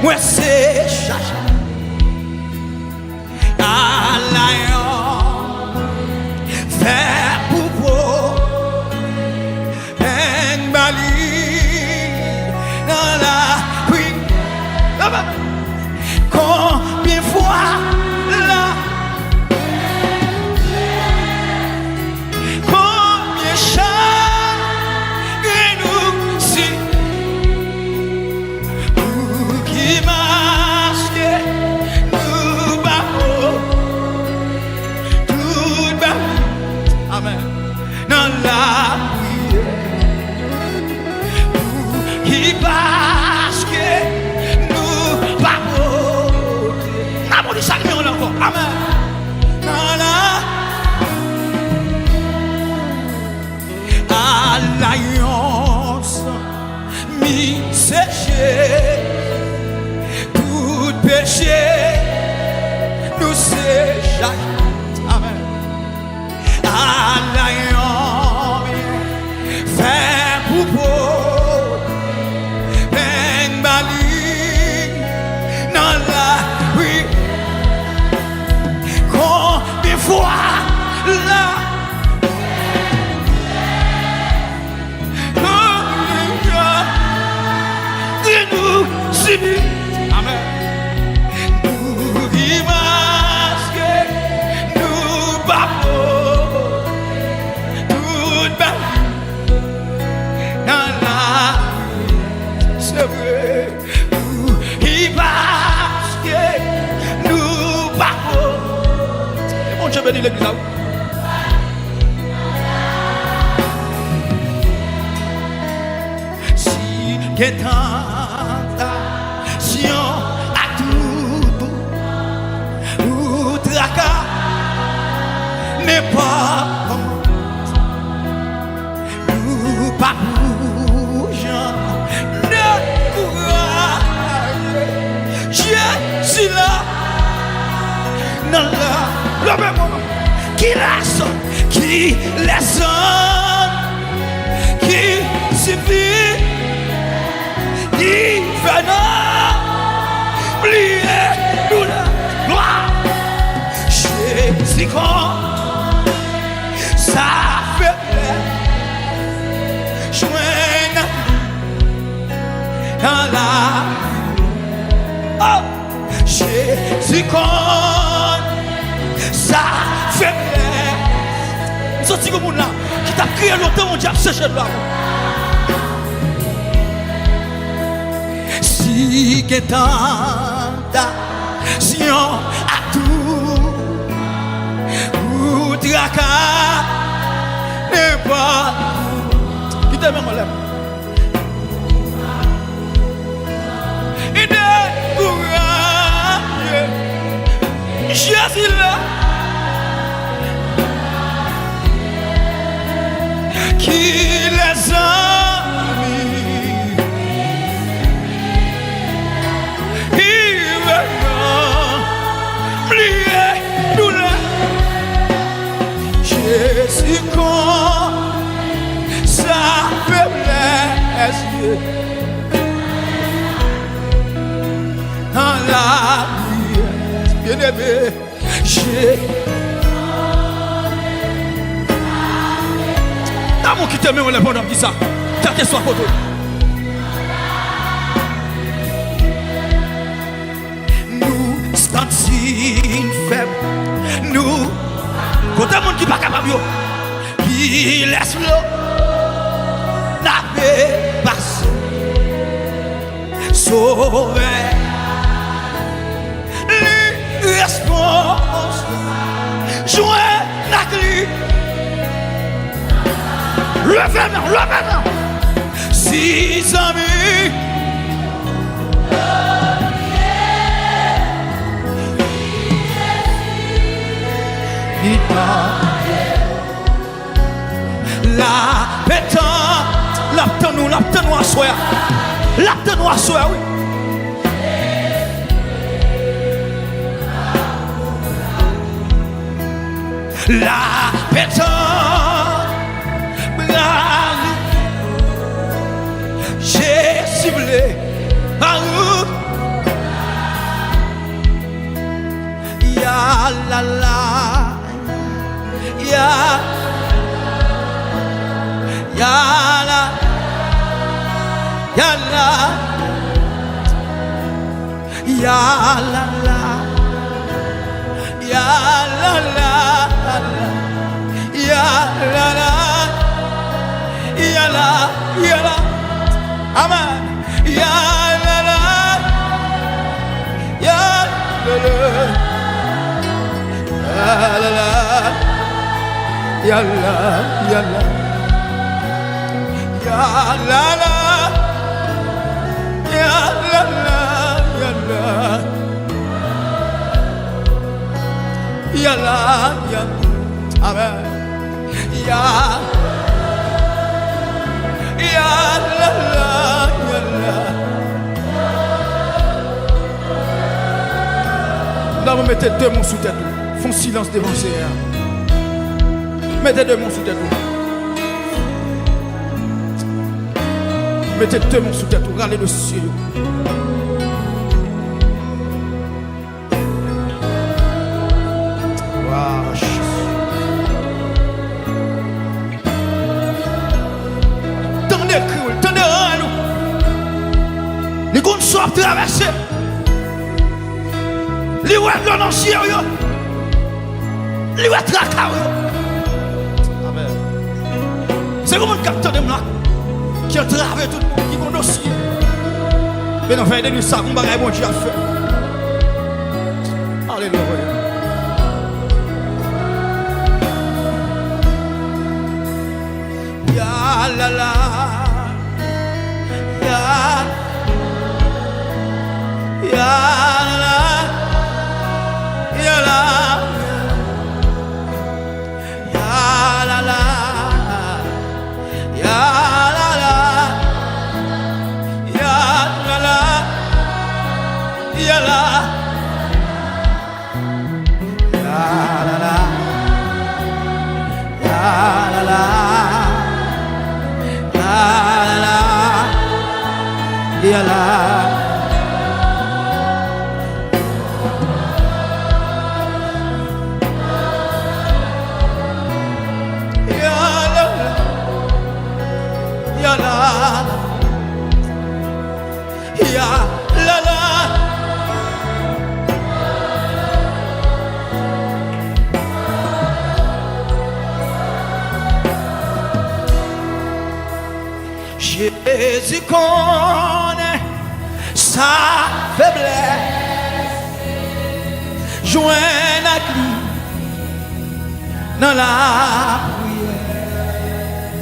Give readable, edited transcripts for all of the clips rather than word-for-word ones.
moi c'est chacha. À l'aïon, faire pour un bali dans la pluie. Combien de fois là, combien chaque nous si pour qui masque nous battons tout bas. Amen. Dans la prière pour qui masque nous battons. N'importe où chaque jour encore. Amen. Dans la alliance mi séché tout péché nous sécha. Amen. Alliance fait pour ben bali dans la rue. Combien de fois là, nous subis. Amen. Nous qui masquons, nous battons toute belle dans la c'est vrai. Nous qui masquons, nous battons. Et mon Dieu bénit l'église là. Si quelqu'un à tout ou tracas n'est pas nous pas bougeons ne courage Jésus là dans le même moment qui laisse qui suffit qui fait non oubliez nous la gloire Jésus quand ça fait joindre dans la oh Jésus quand ça fait nous sortis comme là qui t'a crié longtemps mon diable c'est chez toi. Si que tentation à tout ou tracas n'est pas qui te met mon lèvre et de courage Jésus là qui les Jésus quand sa faiblesse dans la vie bien-aimé j'ai d'amour qui t'aime on les bonhommes dit ça quel que soit photo nous statine faible nous côté monde qui pas capable qui laisse l'eau naver passer sauver les responsables joindre la clé levez-moi six amis la pétante, l'apte-nous à soir, l'apte-nous à soir, oui. La pétante, j'ai ciblé par où la la, ya la, ya la, ya la la, ya la la, ya la la, ya la, ya la, amen, ya la la, ya la la, ya la, ya la, ya la. Ya la la, ya la la, ya la, ya la, ya, amen, ya, ya la la, ya la. Nous mettez deux mains sous tête, font silence devant le Seigneur. Mettez deux mains sous tête. Mettez deux mains sous tête, regardez le ciel. Wow, tendez cru, tendez nous. Les gonds sont traversés. Les oueds de l'ancien, les oueds de la carrière. Amen. C'est comme un capteur de moi qui a travaillé tout le monde, qui a dossier. Mais non, fait de nous ça, on va bon Dieu a fait. Alléluia. Ya la la, ya, ya la, ya la, ya la la, ya. Yala, la la la, la la la, la la, yala. Yala, ya la la. Jésus connaît sa faiblesse, joint à lui dans la prière.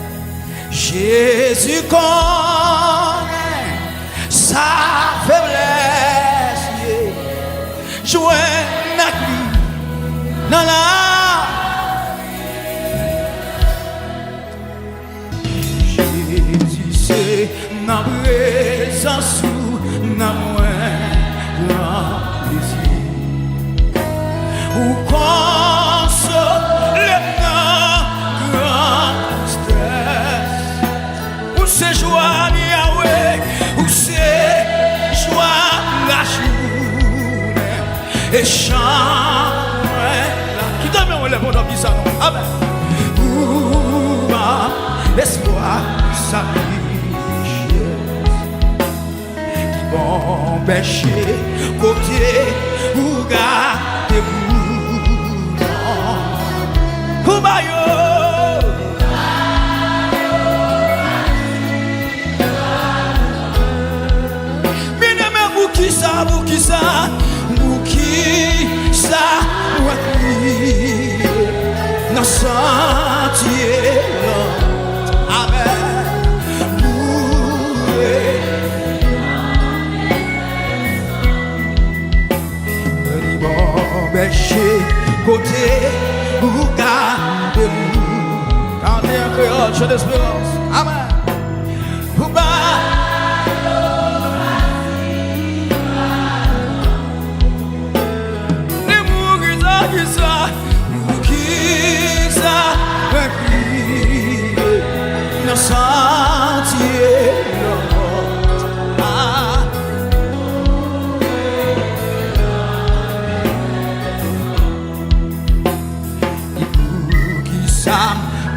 Jésus connaît sa faiblesse, joint à lui dans la na présence ou na moins grand plaisir ou consoler dans grand stress ou c'est joie Yahweh ou c'est joie la journée et chant qui donne le bon homme qui ça non amen ou l'espoir ça bon péché côté ou garder vous Kubayo bien aimé vous qui ça dans sentier amen péché côté ou gardez-vous quand il y a un créole j'ai d'espérance amen ou bas les mots qui ça dans sentier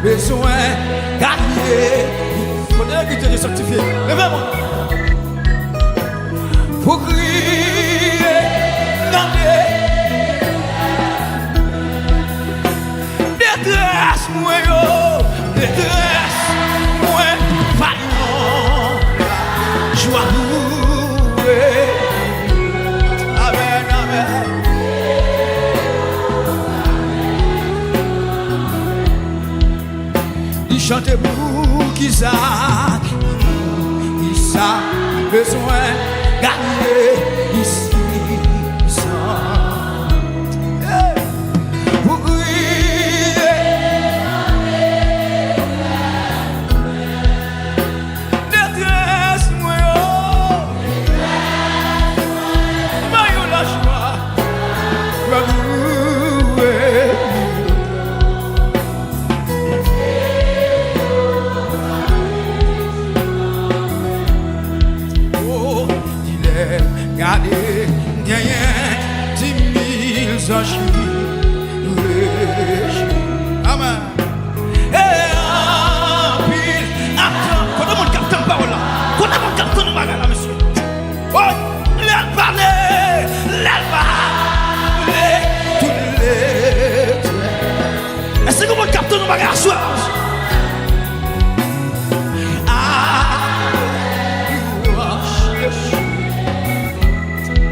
besoin gagner. Faut dire que tu es sanctifié. Levez-moi. Pour crier dans les détresse, moi, détresse, moi, vaillant, joie louer. Amen, amen. Il chante pour qui ça besoin gagner ici. Pour crier détresse, moi, maillot la joie, la louer. Oh, il est gardé, gagné 10 000 anges. Amen. Et en pile, attends, quand on capte une parole là, quand on capte une bagarre là, monsieur. Oh, l'air parler, toutes les. Est-ce que vous captez une bagarre soir?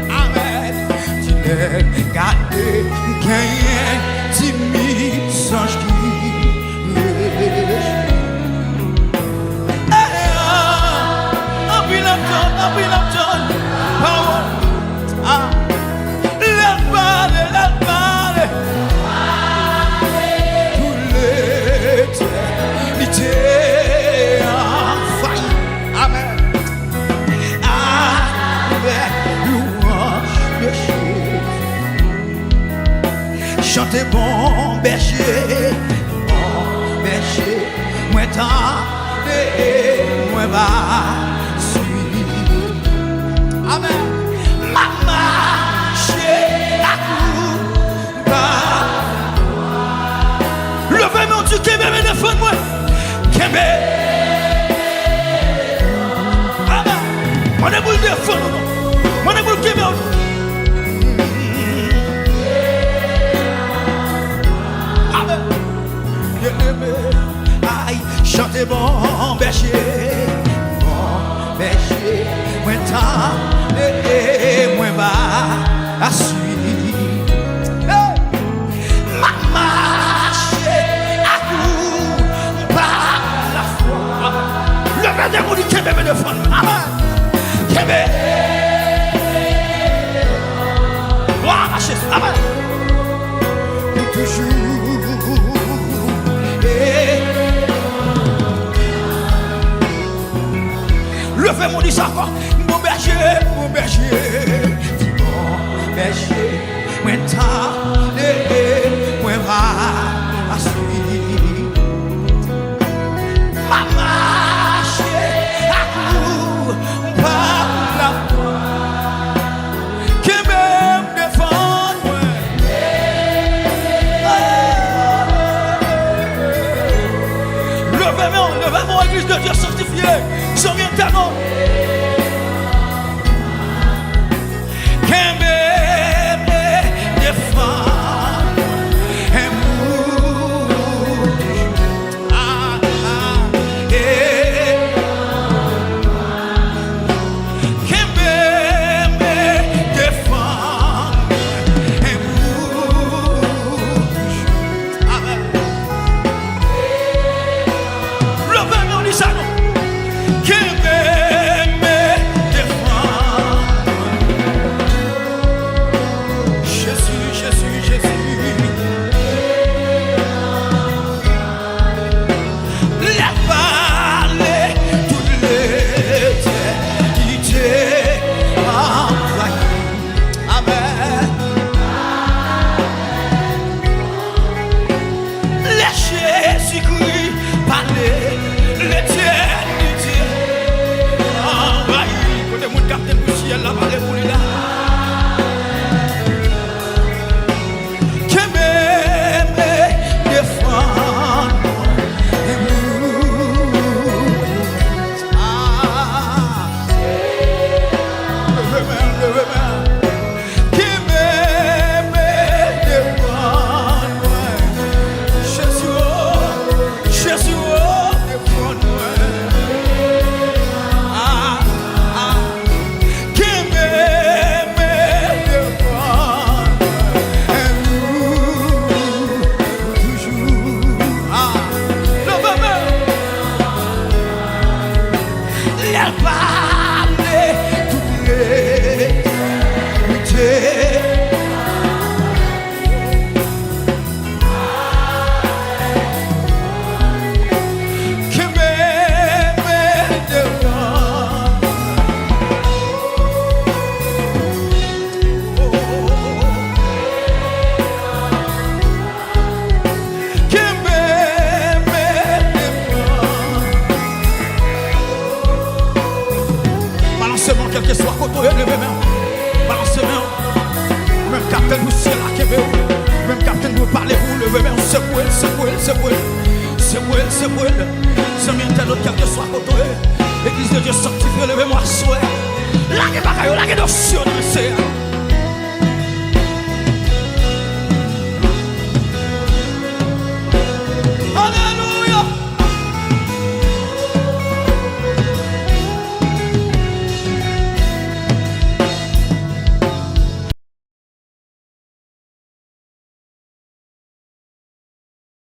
Amen. Tu l'es gardé, gagné 10 000 anges qui chantez bon berger, moi tant et moi va suivre. Amen. Ma marche à coup bas. Levez mon Dieu, qui me défend moi, qui me. Amen. Moi ne vous défendre, moi ne vous qui me. Chantez bon berger, moi tant et moi va à suivre. Ma marche à coup par la foi. Le verre de qui me défend. Amen. Qui me. Gloire à Jésus. Amen. Pour toujours. Levez mon dit ça encore. Mon berger, moi tant et moi va à suivre. Ma marche à coup par la foi. Qui me défend moi. Levez mon église de Dieu sanctifiée. Sur l'éternel. Qui me défend. Levez mon Isano. Qui me capitaine vous c'est là qui veut. Même capitaine vous parlez, vous levez, mais c'est pour elle, c'est pour elle, c'est pour elle. C'est pour elle, c'est pour elle. C'est bien tel autre qui soit côté. Église de Dieu sanctifié, levez-moi, souhait. La guerre bagaille, la guerre d'option, c'est.